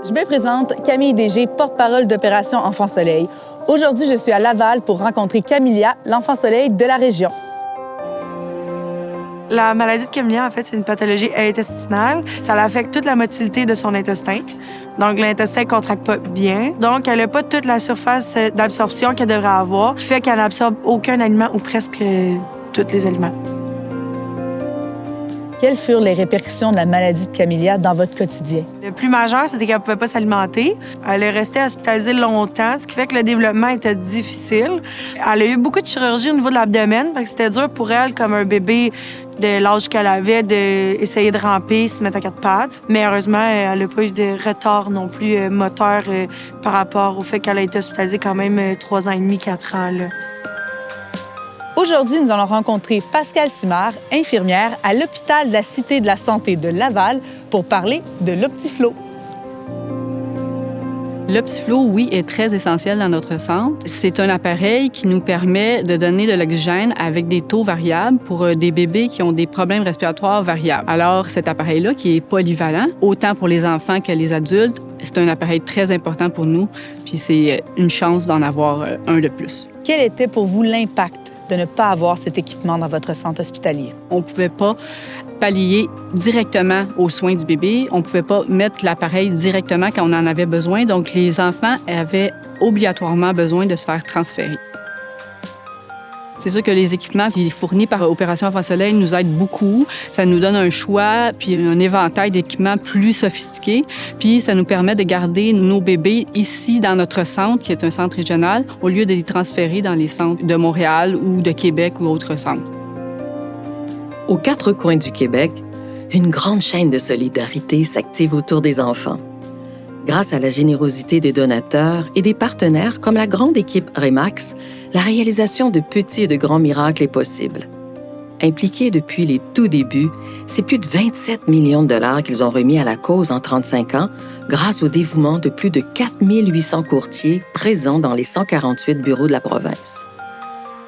Je me présente Camille Dégé, porte-parole d'Opération Enfant Soleil. Aujourd'hui, je suis à Laval pour rencontrer Camilia, l'enfant soleil de la région. La maladie de Camilia, en fait, c'est une pathologie intestinale. Ça affecte toute la motilité de son intestin. Donc, l'intestin ne contracte pas bien. Donc, elle n'a pas toute la surface d'absorption qu'elle devrait avoir, qui fait qu'elle n'absorbe aucun aliment ou presque tous les aliments. Quelles furent les répercussions de la maladie de Camilia dans votre quotidien? Le plus majeur, c'était qu'elle ne pouvait pas s'alimenter. Elle est restée hospitalisée longtemps, ce qui fait que le développement était difficile. Elle a eu beaucoup de chirurgie au niveau de l'abdomen, parce que c'était dur pour elle, comme un bébé de l'âge qu'elle avait, d'essayer de ramper, se mettre à quatre pattes. Mais heureusement, elle n'a pas eu de retard non plus moteur par rapport au fait qu'elle a été hospitalisée quand même 3 ans et demi, 4 ans. Là. Aujourd'hui, nous allons rencontrer Pascale Simard, infirmière à l'hôpital de la Cité de la Santé de Laval, pour parler de l'Optiflo. L'Optiflo, oui, est très essentiel dans notre centre. C'est un appareil qui nous permet de donner de l'oxygène avec des taux variables pour des bébés qui ont des problèmes respiratoires variables. Alors, cet appareil-là, qui est polyvalent, autant pour les enfants que les adultes, c'est un appareil très important pour nous, puis c'est une chance d'en avoir un de plus. Quel était pour vous l'impact de ne pas avoir cet équipement dans votre centre hospitalier? On ne pouvait pas pallier directement aux soins du bébé. On ne pouvait pas mettre l'appareil directement quand on en avait besoin. Donc, les enfants avaient obligatoirement besoin de se faire transférer. C'est sûr que les équipements qui sont fournis par Opération Enfant Soleil nous aident beaucoup. Ça nous donne un choix puis un éventail d'équipements plus sophistiqués. Puis ça nous permet de garder nos bébés ici dans notre centre, qui est un centre régional, au lieu de les transférer dans les centres de Montréal ou de Québec ou autres centres. Aux 4 coins du Québec, une grande chaîne de solidarité s'active autour des enfants. Grâce à la générosité des donateurs et des partenaires comme la grande équipe Remax, la réalisation de petits et de grands miracles est possible. Impliqués depuis les tout débuts, c'est plus de 27 millions de dollars qu'ils ont remis à la cause en 35 ans grâce au dévouement de plus de 4 800 courtiers présents dans les 148 bureaux de la province.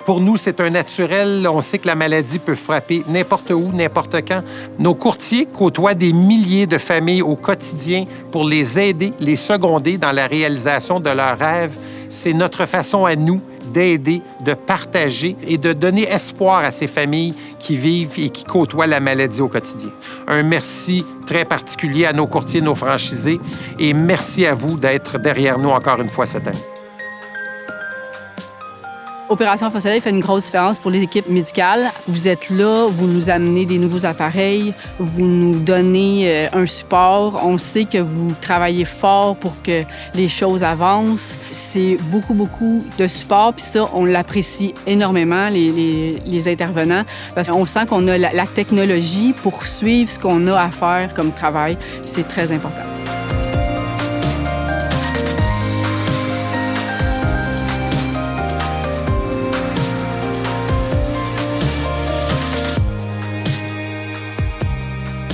Pour nous, c'est un naturel. On sait que la maladie peut frapper n'importe où, n'importe quand. Nos courtiers côtoient des milliers de familles au quotidien pour les aider, les seconder dans la réalisation de leurs rêves. C'est notre façon à nous d'aider, de partager et de donner espoir à ces familles qui vivent et qui côtoient la maladie au quotidien. Un merci très particulier à nos courtiers, nos franchisés, et merci à vous d'être derrière nous encore une fois cette année. Opération Enfant Soleil fait une grosse différence pour les équipes médicales. Vous êtes là, vous nous amenez des nouveaux appareils, vous nous donnez un support. On sait que vous travaillez fort pour que les choses avancent. C'est beaucoup, beaucoup de support. Puis ça, on l'apprécie énormément, les intervenants, parce qu'on sent qu'on a la technologie pour suivre ce qu'on a à faire comme travail. Puis c'est très important.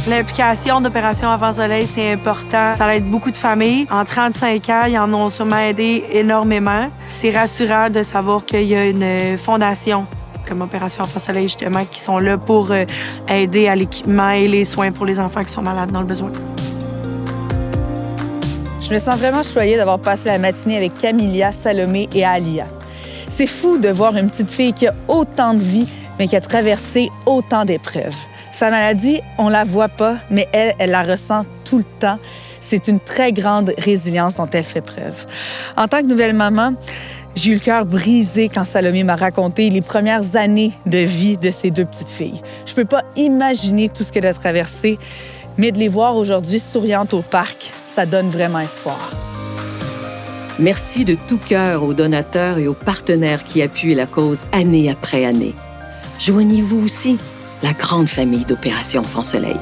L'implication d'Opération Enfant Soleil, c'est important. Ça aide beaucoup de familles. En 35 ans, ils en ont sûrement aidé énormément. C'est rassurant de savoir qu'il y a une fondation comme Opération Enfant Soleil, justement, qui sont là pour aider à l'équipement et les soins pour les enfants qui sont malades dans le besoin. Je me sens vraiment choyée d'avoir passé la matinée avec Camilia, Salomé et Alia. C'est fou de voir une petite fille qui a autant de vie, mais qui a traversé autant d'épreuves. Sa maladie, on la voit pas, mais elle la ressent tout le temps. C'est une très grande résilience dont elle fait preuve. En tant que nouvelle maman, j'ai eu le cœur brisé quand Salomé m'a raconté les premières années de vie de ses 2 petites filles. Je peux pas imaginer tout ce qu'elle a traversé, mais de les voir aujourd'hui souriantes au parc, ça donne vraiment espoir. Merci de tout cœur aux donateurs et aux partenaires qui appuient la cause année après année. Joignez-vous aussi la grande famille d'Opération Enfant Soleil.